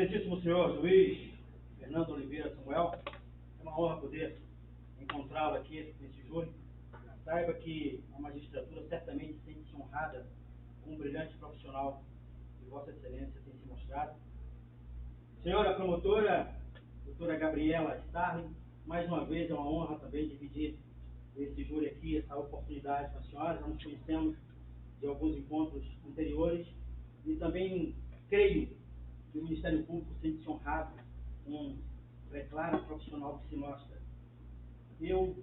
Excelentíssimo senhor Luiz Fernando Oliveira Samuel, é uma honra poder encontrá-lo aqui nesse júri. Saiba que a magistratura certamente sente-se honrada com um brilhante profissional que Vossa Excelência tem se mostrado. Senhora promotora, doutora Gabriela Starling, mais uma vez é uma honra também dividir esse júri aqui, essa oportunidade com a senhora. Já nos conhecemos de alguns encontros anteriores e também creio que o Ministério Público sente-se honrado com um preclara profissional que se mostra. Eu,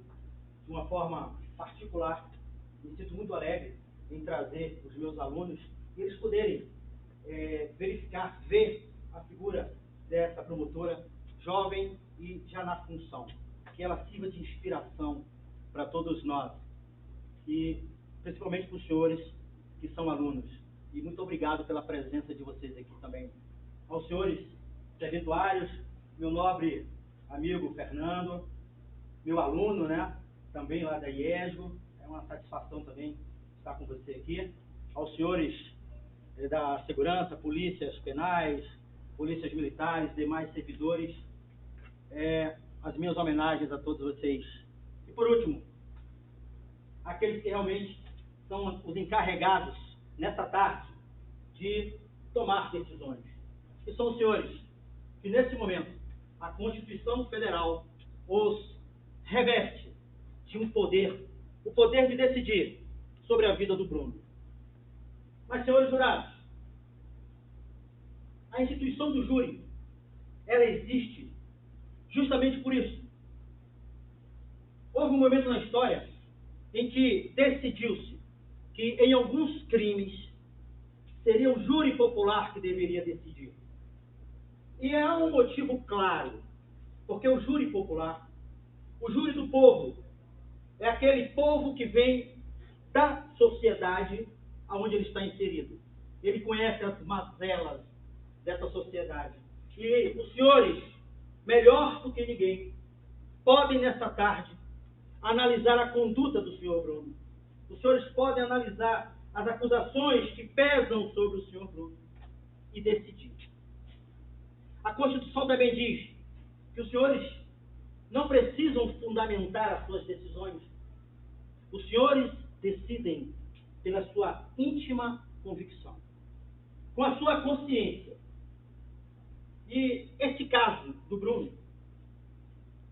de uma forma particular, me sinto muito alegre em trazer os meus alunos e eles poderem verificar, ver a figura dessa promotora jovem e já na função, que ela sirva de inspiração para todos nós e principalmente para os senhores que são alunos. E muito obrigado pela presença de vocês aqui também. Aos senhores serventuários, meu nobre amigo Fernando, meu aluno, né, também lá da IESGO, é uma satisfação também estar com você aqui. Aos senhores da segurança, polícias penais, polícias militares, demais servidores, as minhas homenagens a todos vocês. E por último, aqueles que realmente são os encarregados nessa tarde de tomar decisões, que são os senhores que nesse momento a Constituição Federal os reveste de um poder, o poder de decidir sobre a vida do Bruno. Mas, senhores jurados, a instituição do júri, ela existe justamente por isso. Houve um momento na história em que decidiu-se que em alguns crimes seria o júri popular que deveria decidir. E há um motivo claro, porque o júri popular, o júri do povo, é aquele povo que vem da sociedade aonde ele está inserido. Ele conhece as mazelas dessa sociedade. E os senhores, melhor do que ninguém, podem nessa tarde analisar a conduta do senhor Bruno. Os senhores podem analisar as acusações que pesam sobre o senhor Bruno e decidir. A Constituição também diz que os senhores não precisam fundamentar as suas decisões. Os senhores decidem pela sua íntima convicção, com a sua consciência. E este caso do Bruno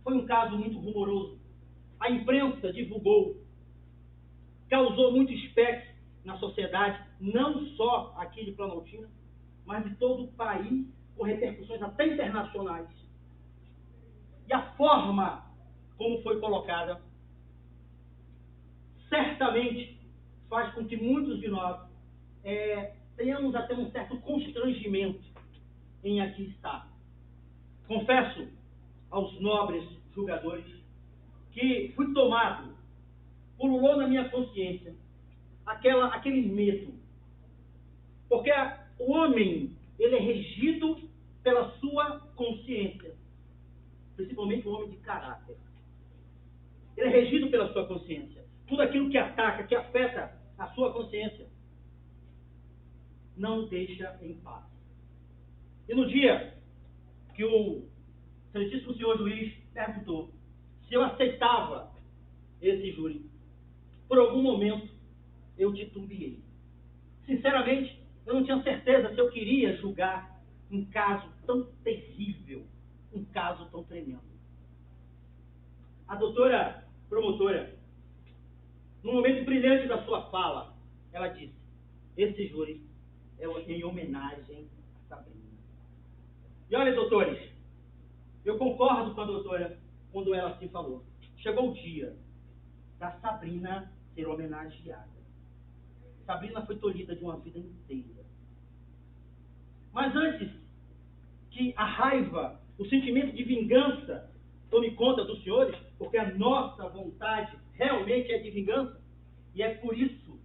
foi um caso muito rumoroso. A imprensa divulgou, causou muito espécie na sociedade, não só aqui de Planaltina, mas de todo o país, com repercussões até internacionais. E a forma como foi colocada certamente faz com que muitos de nós tenhamos até um certo constrangimento em aqui estar. Confesso aos nobres julgadores que fui tomado, pululou na minha consciência aquele medo. Porque o homem, ele é regido pela sua consciência, principalmente o homem de caráter. Ele é regido pela sua consciência. Tudo aquilo que ataca, que afeta a sua consciência, não o deixa em paz. E no dia que o excelentíssimo senhor juiz perguntou se eu aceitava esse júri, por algum momento eu titubeei. Sinceramente, eu não tinha certeza se eu queria julgar um caso tão terrível, um caso tão tremendo. A doutora promotora, num momento brilhante da sua fala, ela disse: esse júri é em homenagem a Sabrina. E olha, doutores, eu concordo com a doutora quando ela assim falou. Chegou o dia da Sabrina ser homenageada. Sabrina foi tolhida de uma vida inteira. Mas antes que a raiva, o sentimento de vingança tome conta dos senhores, porque a nossa vontade realmente é de vingança, e é por isso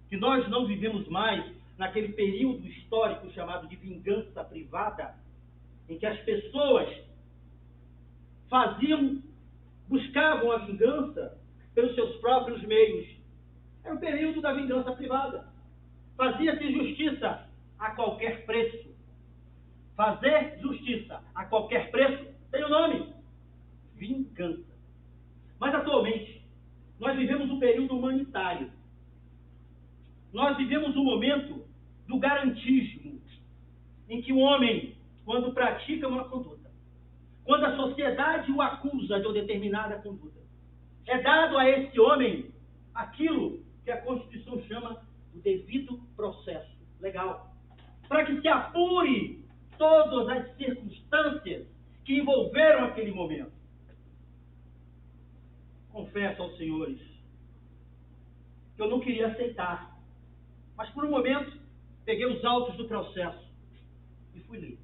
que nós não vivemos mais naquele período histórico chamado de vingança privada, em que as pessoas buscavam a vingança pelos seus próprios meios. Era o período da vingança privada. Fazia-se justiça a qualquer preço. fazer justiça a qualquer preço tem o nome: vingança. Mas atualmente, nós vivemos um período humanitário. Nós vivemos um momento do garantismo, em que o homem, quando pratica uma conduta, quando a sociedade o acusa de uma determinada conduta, é dado a esse homem aquilo que a Constituição chama do devido processo legal, para que se apure todas as circunstâncias que envolveram aquele momento. Confesso aos senhores que eu não queria aceitar, mas por um momento peguei os autos do processo e fui ler.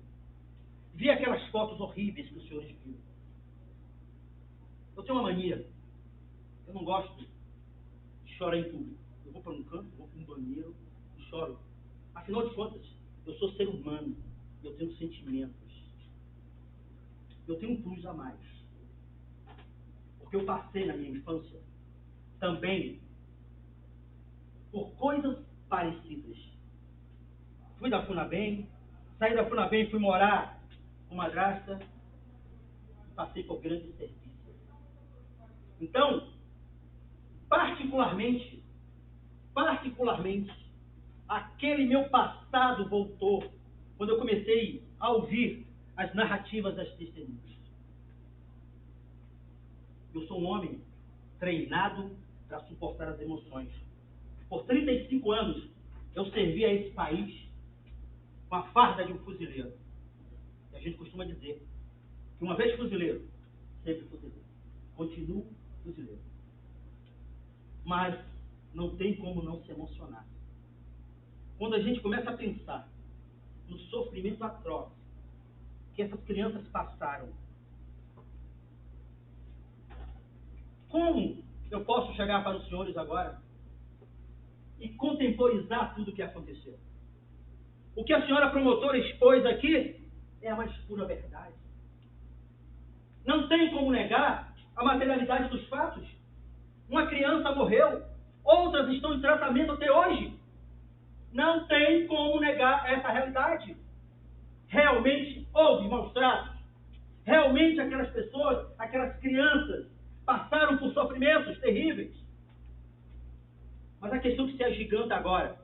Vi aquelas fotos horríveis que os senhores viram. Eu tenho uma mania. Eu não gosto de chorar em público. Eu vou para um canto, vou para um banheiro e choro. Afinal de contas, eu sou ser humano. Eu tenho sentimentos. Eu tenho um plus a mais. Porque eu passei na minha infância também por coisas parecidas. Fui da FUNABEM, saí da FUNABEM, fui morar com madrasta e passei por grandes serviços. Então, particularmente, aquele meu passado voltou quando eu comecei a ouvir as narrativas das testemunhas. Eu sou um homem treinado para suportar as emoções. Por 35 anos, eu servi a esse país com a farda de um fuzileiro. E a gente costuma dizer que uma vez fuzileiro, sempre fuzileiro. Continuo fuzileiro. Mas não tem como não se emocionar. Quando a gente começa a pensar no sofrimento atroz que essas crianças passaram, como eu posso chegar para os senhores agora e contemporizar tudo o que aconteceu? O que a senhora promotora expôs aqui é a mais pura verdade. Não tem como negar a materialidade dos fatos. Uma criança morreu, outras estão em tratamento até hoje. Não tem como negar essa realidade. Realmente houve maus tratos. Realmente aquelas pessoas, aquelas crianças, passaram por sofrimentos terríveis. Mas a questão que se agiganta agora,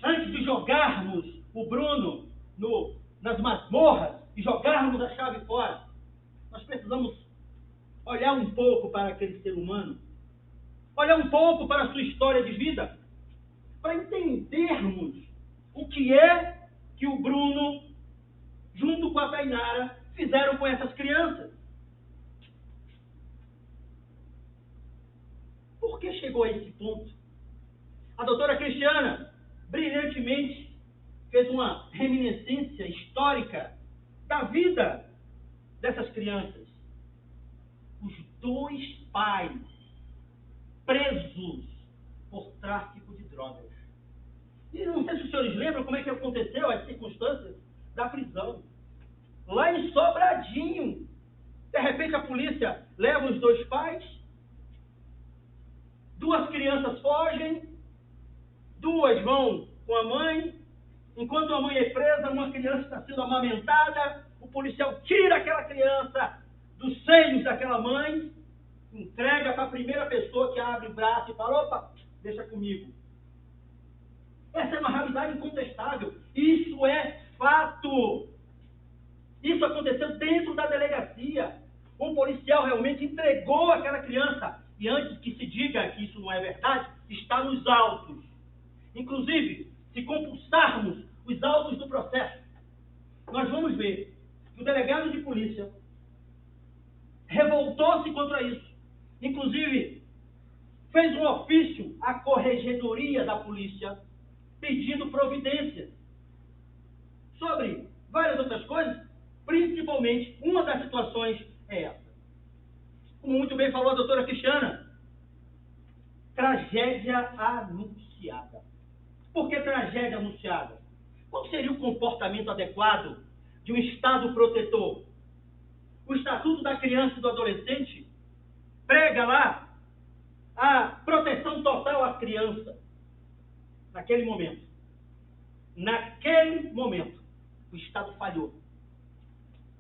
antes de jogarmos o Bruno nas masmorras e jogarmos a chave fora, nós precisamos olhar um pouco para aquele ser humano, olhar um pouco para a sua história de vida, para entendermos o que é que o Bruno, junto com a Tainara, fizeram com essas crianças. Por que chegou a esse ponto? A doutora Cristiana, brilhantemente, fez uma reminiscência histórica da vida dessas crianças. Os 2 pais presos por tráfico de drogas. E não sei se os senhores lembram como é que aconteceu as circunstâncias da prisão. Lá em Sobradinho, de repente a polícia leva os 2 pais, 2 crianças fogem, 2 vão com a mãe, enquanto a mãe é presa, uma criança está sendo amamentada, o policial tira aquela criança dos seios daquela mãe, entrega para a primeira pessoa que abre o braço e fala: opa, deixa comigo. Essa é uma realidade incontestável. Isso é fato. Isso aconteceu dentro da delegacia. Um policial realmente entregou aquela criança. E antes que se diga que isso não é verdade, está nos autos. Inclusive, se compulsarmos os autos do processo, nós vamos ver que o delegado de polícia revoltou-se contra isso. Inclusive, fez um ofício à corregedoria da polícia pedindo providências sobre várias outras coisas, principalmente uma das situações é essa. Como muito bem falou a doutora Cristiana, tragédia anunciada. Por que tragédia anunciada? Qual seria o comportamento adequado de um Estado protetor? O Estatuto da Criança e do Adolescente prega lá a proteção total à criança. Naquele momento. O Estado falhou.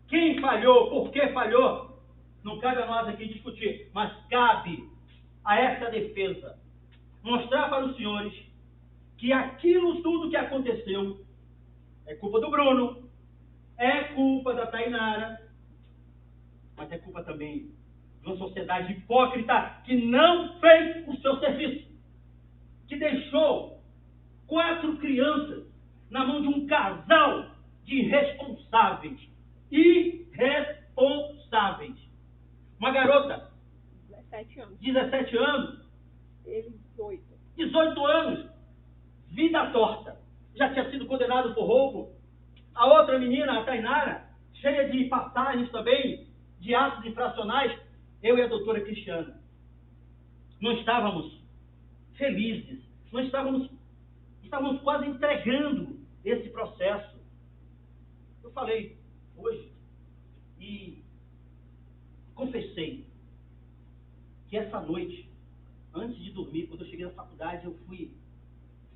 Quem falhou? Por que falhou? Não cabe a nós aqui discutir, mas cabe a essa defesa mostrar para os senhores que aquilo tudo que aconteceu é culpa do Bruno, é culpa da Tainara, mas é culpa também de uma sociedade hipócrita que não fez o seu serviço, que deixou 4 crianças na mão de um casal de irresponsáveis. Irresponsáveis. Uma garota, 17 anos, Ele, 18. 18 anos, vida torta, já tinha sido condenado por roubo. A outra menina, a Tainara, cheia de passagens também, de atos infracionais. Eu e a doutora Cristiana não estávamos felizes, não estávamos quase entregando esse processo. Eu falei hoje e confessei que essa noite, antes de dormir, quando eu cheguei na faculdade, eu fui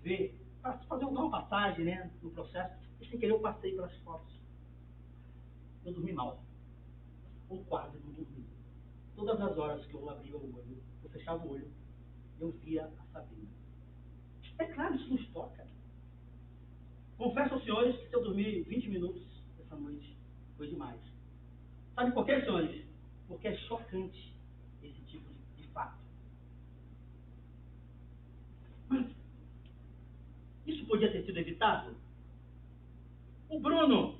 ver, para fazer uma passagem, né, no processo, e sem querer eu passei pelas fotos. Eu dormi mal, ou quase não dormi. Todas as horas que eu abria o olho, eu fechava o olho, eu via a Sabrina. É claro, isso nos toca. Confesso aos senhores que se eu dormir 20 minutos essa noite, foi demais. Sabe por quê, senhores? Porque é chocante esse tipo de fato. Mas isso podia ter sido evitado? O Bruno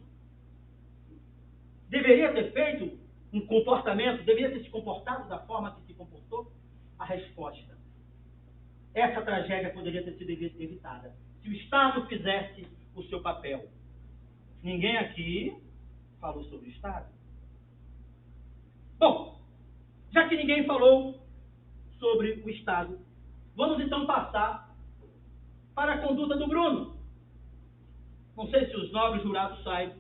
deveria ter feito um comportamento, deveria ter se comportado da forma que se comportou? A resposta: essa tragédia poderia ter sido evitada se o Estado fizesse o seu papel. Ninguém aqui falou sobre o Estado. Bom, já que ninguém falou sobre o Estado, vamos então passar para a conduta do Bruno. Não sei se os nobres jurados saibam,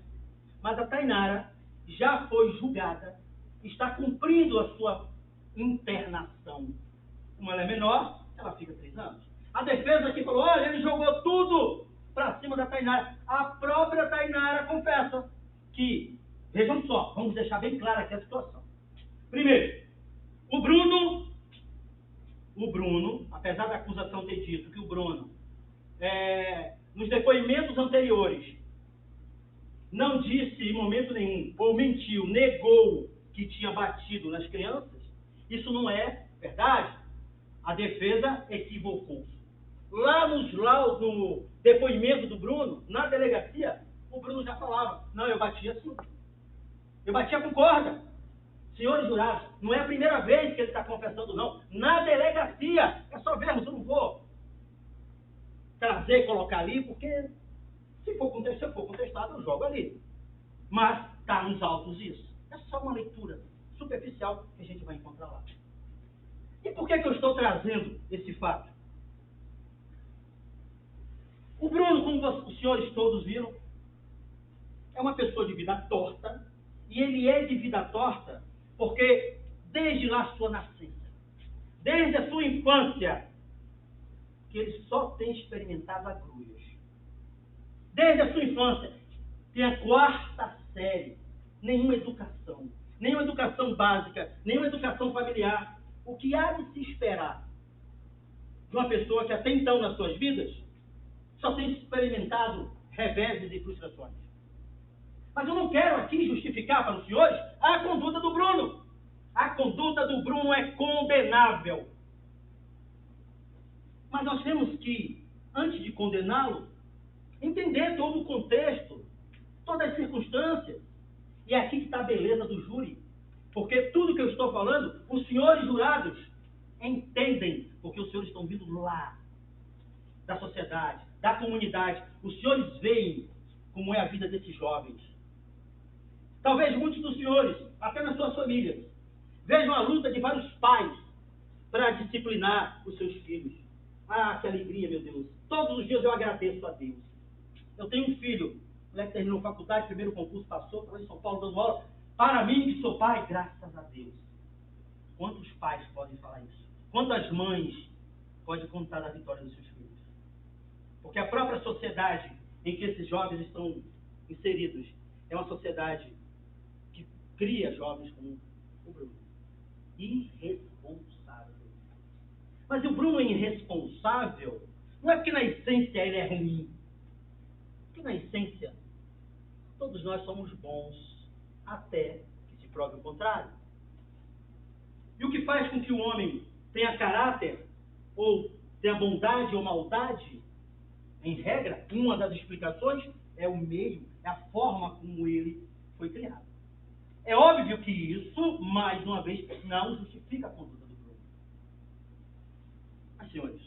mas a Tainara já foi julgada, está cumprindo a sua internação. Como ela é menor, ela fica 3 anos. A defesa aqui falou: olha, ele jogou tudo para cima da Tainara. A própria Tainara confessa que, vejam só, vamos deixar bem clara aqui a situação. Primeiro, o Bruno, apesar da acusação ter dito que o Bruno, nos depoimentos anteriores, não disse em momento nenhum, ou mentiu, negou que tinha batido nas crianças, isso não é verdade. A defesa equivocou-se. Lá no depoimento do Bruno, na delegacia, o Bruno já falava: não, eu batia assim. Eu batia com corda. Senhores jurados, não é a primeira vez que ele está confessando, não. Na delegacia, é só vermos, eu não vou trazer e colocar ali, porque se for contestado, eu jogo ali. Mas está nos autos isso. É só uma leitura superficial que a gente vai encontrar lá. E por que eu estou trazendo esse fato? O Bruno, como os senhores todos viram, é uma pessoa de vida torta, e ele é de vida torta porque desde lá a sua nascença, desde a sua infância, que ele só tem experimentado agruras. Desde a sua infância, tem a 4ª série, nenhuma educação básica, nenhuma educação familiar. O que há de se esperar de uma pessoa que até então nas suas vidas só tem experimentado reveses e frustrações? Mas eu não quero aqui justificar para os senhores a conduta do Bruno. A conduta do Bruno é condenável. Mas nós temos que, antes de condená-lo, entender todo o contexto, todas as circunstâncias. E é aqui que está a beleza do júri. Porque tudo que eu estou falando, os senhores jurados entendem, porque os senhores estão vindo lá, da sociedade, da comunidade. Os senhores veem como é a vida desses jovens. Talvez muitos dos senhores, até nas suas famílias, vejam a luta de vários pais para disciplinar os seus filhos. Ah, que alegria, meu Deus. Todos os dias eu agradeço a Deus. Eu tenho um filho, o moleque terminou faculdade, primeiro concurso passou, estava em São Paulo dando aula. Para mim, que sou pai, graças a Deus. Quantos pais podem falar isso? Quantas mães podem contar da vitória dos seus filhos? Porque a própria sociedade em que esses jovens estão inseridos em uma sociedade que cria jovens como o Bruno. Irresponsável. Mas o Bruno é irresponsável não é porque na essência ele é ruim. Porque na essência todos nós somos bons até que se prove o contrário. E o que faz com que o homem tenha caráter, ou tenha bondade ou maldade, em regra, uma das explicações é o meio, é a forma como ele foi criado. É óbvio que isso, mais uma vez, não justifica a conduta do Bruno. Mas, senhores,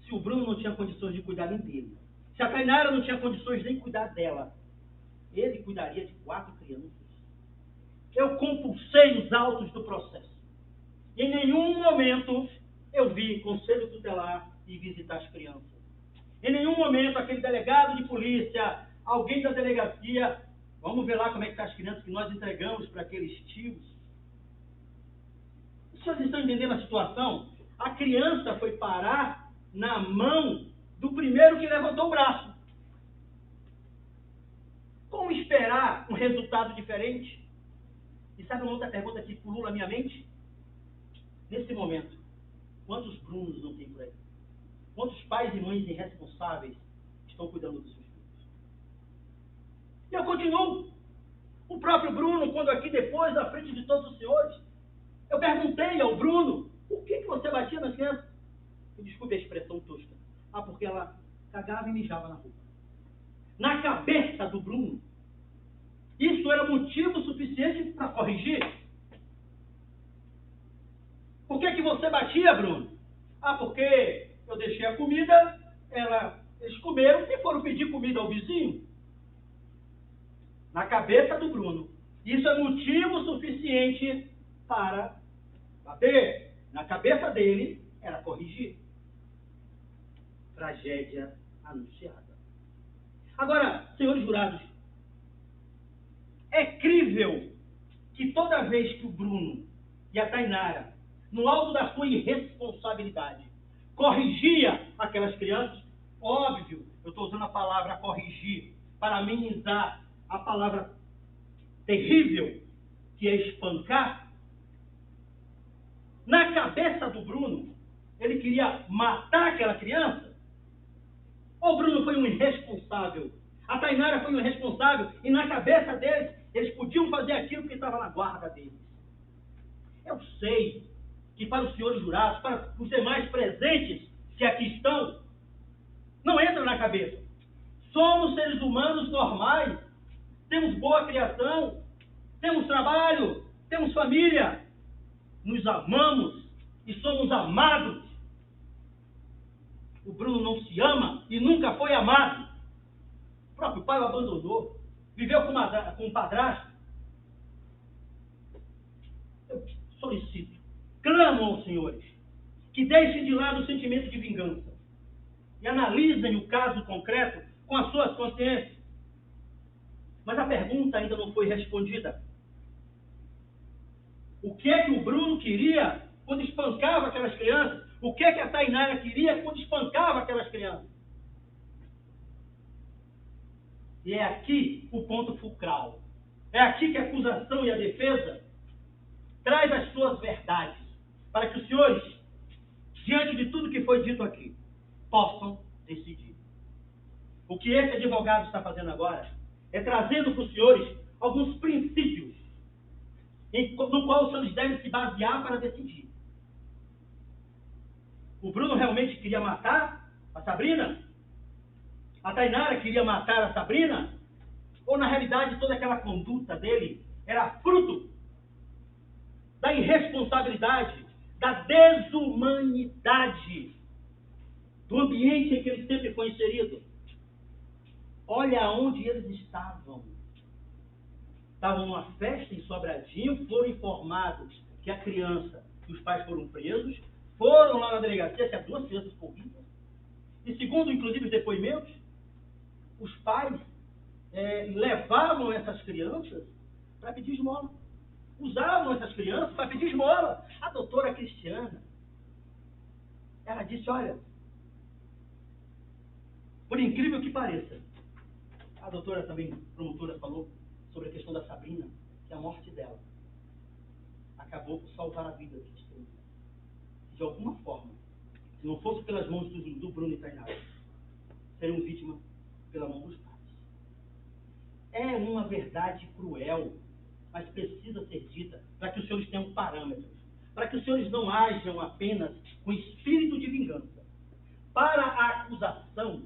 se o Bruno não tinha condições de cuidar nem dele, se a Tainara não tinha condições nem de cuidar dela, ele cuidaria de 4 crianças. Eu compulsei os autos do processo. Em nenhum momento eu vi conselho tutelar e visitar as crianças. Em nenhum momento aquele delegado de polícia, alguém da delegacia, vamos ver lá como é que estão as crianças que nós entregamos para aqueles tios. Os senhores estão entendendo a situação? A criança foi parar na mão do primeiro que levantou o braço. Como esperar um resultado diferente? E sabe uma outra pergunta que pulula a minha mente? Nesse momento, quantos Brunos não tem por aí? Quantos pais e mães irresponsáveis estão cuidando dos seus filhos? E eu continuo. O próprio Bruno, quando aqui depois, à frente de todos os senhores, eu perguntei ao Bruno, por que você batia nas crianças? E desculpe a expressão tosca. Ah, porque ela cagava e mijava na roupa. Na cabeça do Bruno, isso era motivo suficiente para corrigir. Por que você batia, Bruno? Ah, porque eu deixei a comida, eles comeram e foram pedir comida ao vizinho. Na cabeça do Bruno, isso é motivo suficiente para bater. Na cabeça dele, era corrigir. Tragédia anunciada. Agora, senhores jurados, é crível que toda vez que o Bruno e a Tainara, no alto da sua irresponsabilidade, corrigia aquelas crianças, óbvio, eu estou usando a palavra corrigir para amenizar a palavra terrível, que é espancar. Na cabeça do Bruno, ele queria matar aquela criança? Ou o Bruno foi um irresponsável? A Tainara foi um irresponsável e na cabeça deles, eles podiam fazer aquilo que estava na guarda deles. Eu sei que para os senhores jurados, para os demais presentes que aqui estão, não entra na cabeça. Somos seres humanos normais, temos boa criação, temos trabalho, temos família, nos amamos e somos amados. O Bruno não se ama e nunca foi amado. O próprio pai o abandonou, viveu com um padrasto. Eu solicito, clamo aos senhores que deixem de lado o sentimento de vingança e analisem o caso concreto com as suas consciências. Mas a pergunta ainda não foi respondida. O que é que o Bruno queria quando espancava aquelas crianças? O que é que a Tainara queria quando espancava aquelas crianças? E é aqui o ponto fulcral. É aqui que a acusação e a defesa traz as suas verdades, para que os senhores, diante de tudo que foi dito aqui, possam decidir. O que esse advogado está fazendo agora é trazendo para os senhores alguns princípios no qual os senhores devem se basear para decidir. O Bruno realmente queria matar a Sabrina? A Tainara queria matar a Sabrina? Ou na realidade toda aquela conduta dele era fruto da irresponsabilidade, da desumanidade do ambiente em que ele sempre foi inserido? Olha onde eles estavam. Estavam numa festa em Sobradinho, foram informados que a criança, que os pais foram presos, foram lá na delegacia, que as 2 crianças corridas. E segundo, inclusive, os depoimentos, os pais levavam essas crianças para pedir esmola. Usavam essas crianças para pedir esmola. A doutora Cristiana, ela disse, olha, por incrível que pareça, A doutora também, promotora, falou sobre a questão da Sabrina, que a morte dela acabou por salvar a vida dos três. De alguma forma, se não fosse pelas mãos do Bruno e Tainara, seriam vítimas pela mão dos pais. É uma verdade cruel, mas precisa ser dita para que os senhores tenham parâmetros, para que os senhores não ajam apenas com espírito de vingança. Para a acusação,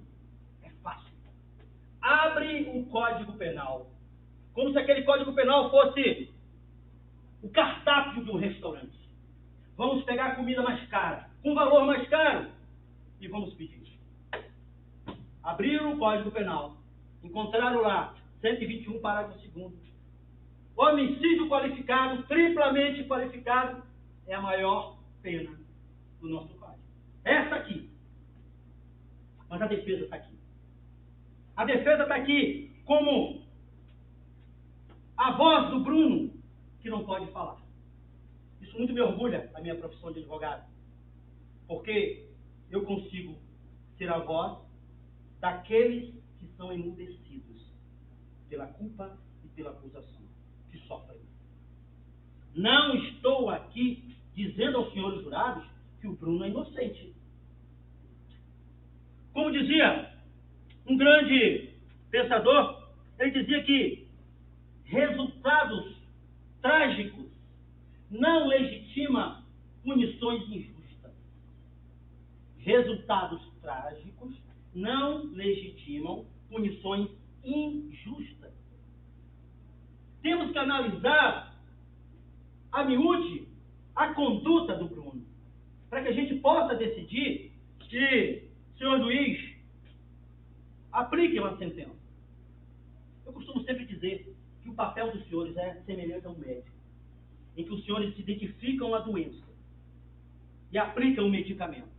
é fácil. Abre o Código Penal, como se aquele Código Penal fosse o cardápio de um restaurante. Vamos pegar a comida mais cara, com valor mais caro, e vamos pedir. Abriram o Código Penal, encontraram lá 121, parágrafo 2º. Homicídio qualificado, triplamente qualificado, é a maior pena do nosso Código. Essa aqui. Mas a defesa está aqui. A defesa está aqui como a voz do Bruno, que não pode falar. Isso muito me orgulha, a minha profissão de advogado. Porque eu consigo ser a voz daqueles que são emudecidos pela culpa e pela acusação, que sofrem. Não estou aqui dizendo aos senhores jurados que o Bruno é inocente. Como dizia um grande pensador, ele dizia que resultados trágicos não legitima punições injustas. Resultados trágicos não legitimam punições injustas. Temos que analisar a miúde a conduta do Bruno, para que a gente possa decidir se o senhor juiz aplique uma sentença. Eu costumo sempre dizer que o papel dos senhores é semelhante a um médico, em que os senhores se identificam a doença e aplicam o medicamento.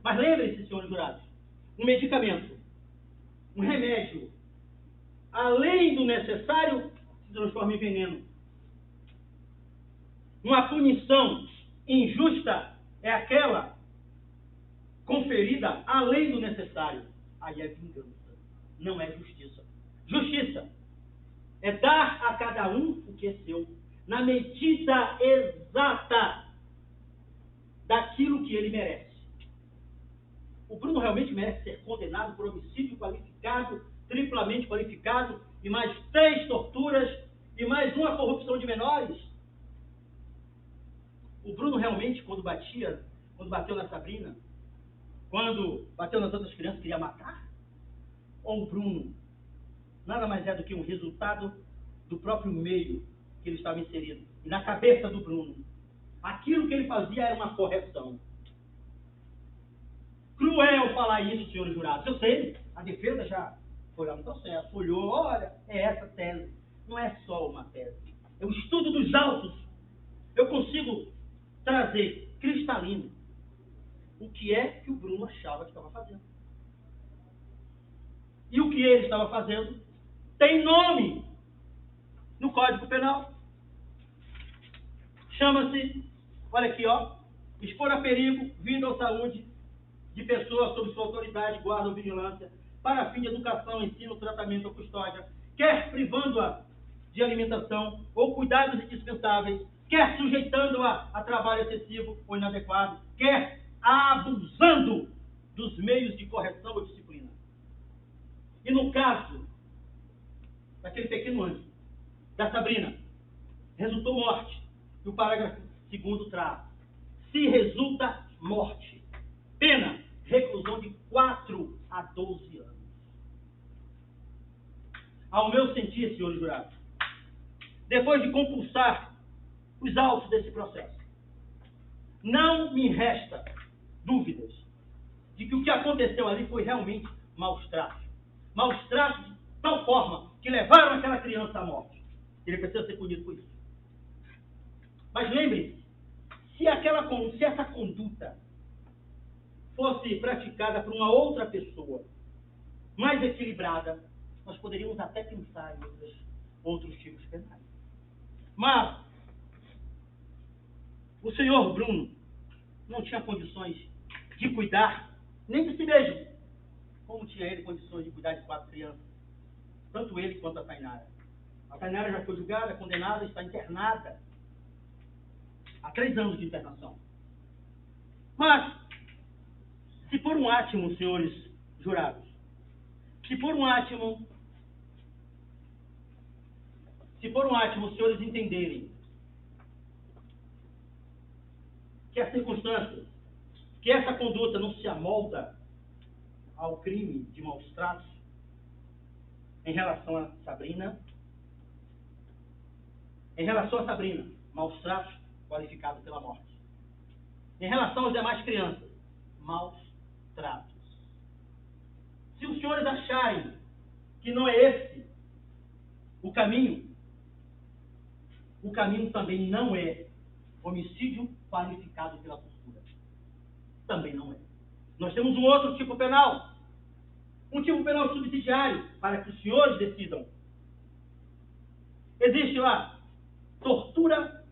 Mas lembrem-se, senhores jurados, um medicamento, um remédio, além do necessário, se transforma em veneno. Uma punição injusta é aquela conferida além do necessário. Aí é vingança, não é justiça. Justiça é dar a cada um o que é seu, na medida exata daquilo que ele merece. O Bruno realmente merece ser condenado por homicídio qualificado, triplamente qualificado, e mais 3 torturas, e mais uma corrupção de menores. O Bruno realmente, quando bateu na Sabrina, quando bateu nas outras crianças, queria matar? Ou o Bruno nada mais é do que um resultado do próprio meio que ele estava inserido? E na cabeça do Bruno, aquilo que ele fazia era uma correção. Cruel falar isso, senhores jurados. Eu sei, a defesa já foi lá no processo, olhou, olha, é essa tese. Não é só uma tese. É o estudo dos autos. Eu consigo trazer cristalino o que é que o Bruno achava que estava fazendo. E o que ele estava fazendo tem nome no Código Penal. Chama-se, olha aqui, ó, expor a perigo, vida ou saúde de pessoas sob sua autoridade, guarda ou vigilância, para fim de educação, ensino, tratamento ou custódia, quer privando-a de alimentação ou cuidados indispensáveis, quer sujeitando-a a trabalho excessivo ou inadequado, quer abusando dos meios de correção ou disciplina. E no caso daquele pequeno anjo, da Sabrina, resultou morte. E o parágrafo 2º traz: se resulta morte, pena, reclusão de 4 a 12 anos. Ao meu sentir, senhores jurados, depois de compulsar os autos desse processo, não me resta dúvidas de que o que aconteceu ali foi realmente maus tratos. Maus tratos de tal forma que levaram aquela criança à morte. Ele precisa ser punido por isso. Mas lembre-se, se essa conduta fosse praticada por uma outra pessoa, mais equilibrada, nós poderíamos até pensar em outros tipos penais. Mas o senhor Bruno não tinha condições de cuidar nem de si mesmo, como tinha ele condições de cuidar de 4 crianças. tanto ele quanto a Tainara. A Tainara já foi julgada, condenada, está internada há 3 anos de internação. Mas, se por um átimo, senhores jurados, se por um átimo, os senhores entenderem que a circunstância, que essa conduta não se amolda ao crime de maus tratos em relação a Sabrina, maus tratos qualificados pela morte. Em relação às demais crianças, maus tratos. Se os senhores acharem que não é esse o caminho também não é homicídio qualificado pela tortura. Também não é. Nós temos um outro tipo penal. Um tipo penal subsidiário para que os senhores decidam. Existe lá tortura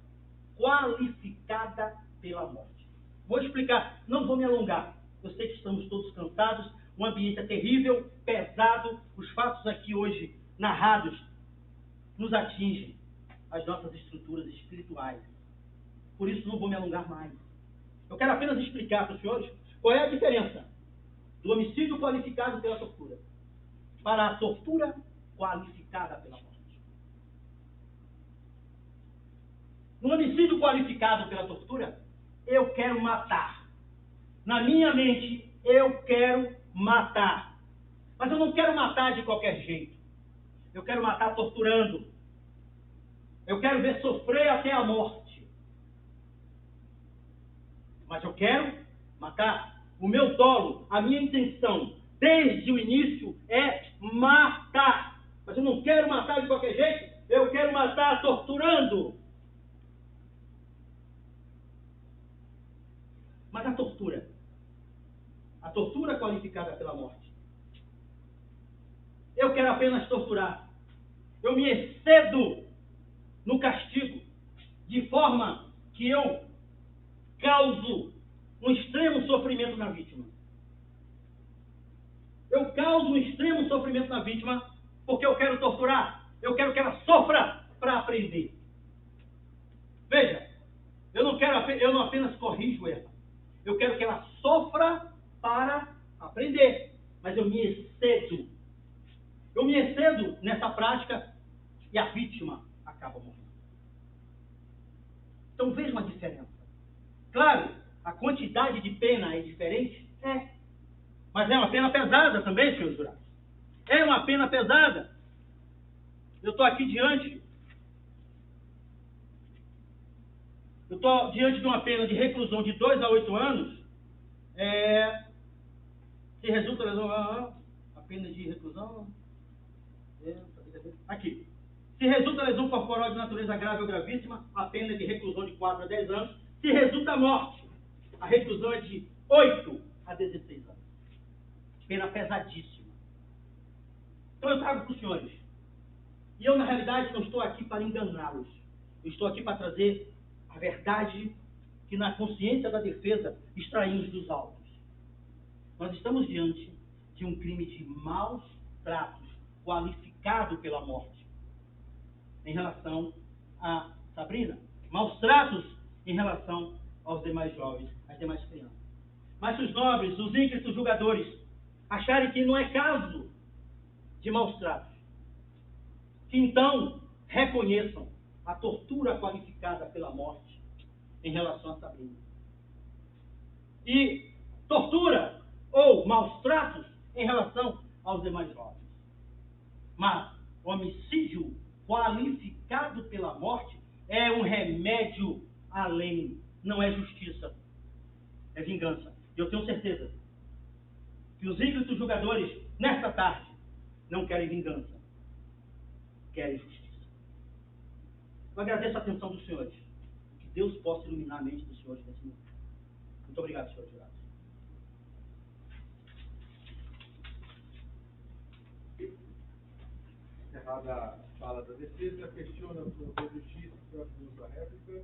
qualificada pela morte. Vou explicar, não vou me alongar. Eu sei que estamos todos cansados, o ambiente é terrível, pesado, os fatos aqui hoje narrados nos atingem as nossas estruturas espirituais. Por isso não vou me alongar mais. Eu quero apenas explicar para os senhores qual é a diferença do homicídio qualificado pela tortura para a tortura qualificada pela morte. No homicídio qualificado pela tortura, eu quero matar. Na minha mente, eu quero matar. Mas eu não quero matar de qualquer jeito. Eu quero matar torturando. Eu quero ver sofrer até a morte. Mas eu quero matar. O meu dolo, a minha intenção, desde o início, é matar. Mas eu não quero matar de qualquer jeito. Eu quero matar torturando. Mas a tortura qualificada pela morte, eu quero apenas torturar. Eu me excedo no castigo, de forma que eu causo um extremo sofrimento na vítima. Eu causo um extremo sofrimento na vítima porque eu quero torturar. Eu quero que ela sofra para aprender. Veja, eu não apenas corrijo ela. Eu quero que ela sofra para aprender. Mas eu me excedo. Eu me excedo nessa prática e a vítima acaba morrendo. Então vejam a diferença. Claro, a quantidade de pena é diferente? É. Mas é uma pena pesada também, senhores jurados. É uma pena pesada. Eu estou aqui diante de uma pena de reclusão de 2 a 8 anos. Se resulta a pena de reclusão. Aqui. Se resulta lesão corporal de natureza grave ou gravíssima, a pena é de reclusão de 4 a 10 anos. Se resulta a morte, a reclusão é de 8 a 16 anos. Pena pesadíssima. Então eu trago para os senhores. E eu, na realidade, não estou aqui para enganá-los. Eu estou aqui para trazer a verdade que na consciência da defesa extraímos dos autos. Nós estamos diante de um crime de maus tratos qualificado pela morte em relação a Sabrina. Maus tratos em relação aos demais jovens, às demais crianças. Mas se os nobres, os ínclitos julgadores, acharem que não é caso de maus tratos, que então reconheçam a tortura qualificada pela morte em relação a Sabrina. E tortura ou maus tratos em relação aos demais jovens. Mas homicídio qualificado pela morte é um remédio além, não é justiça, é vingança. E eu tenho certeza que os ínclitos julgadores, nesta tarde, não querem vingança, querem justiça. Eu agradeço a atenção dos senhores. Que Deus possa iluminar a mente dos senhores nesse momento. Muito obrigado, senhores jurados. Encerrada a fala da defesa, questiona o promotor de justiça para a réplica.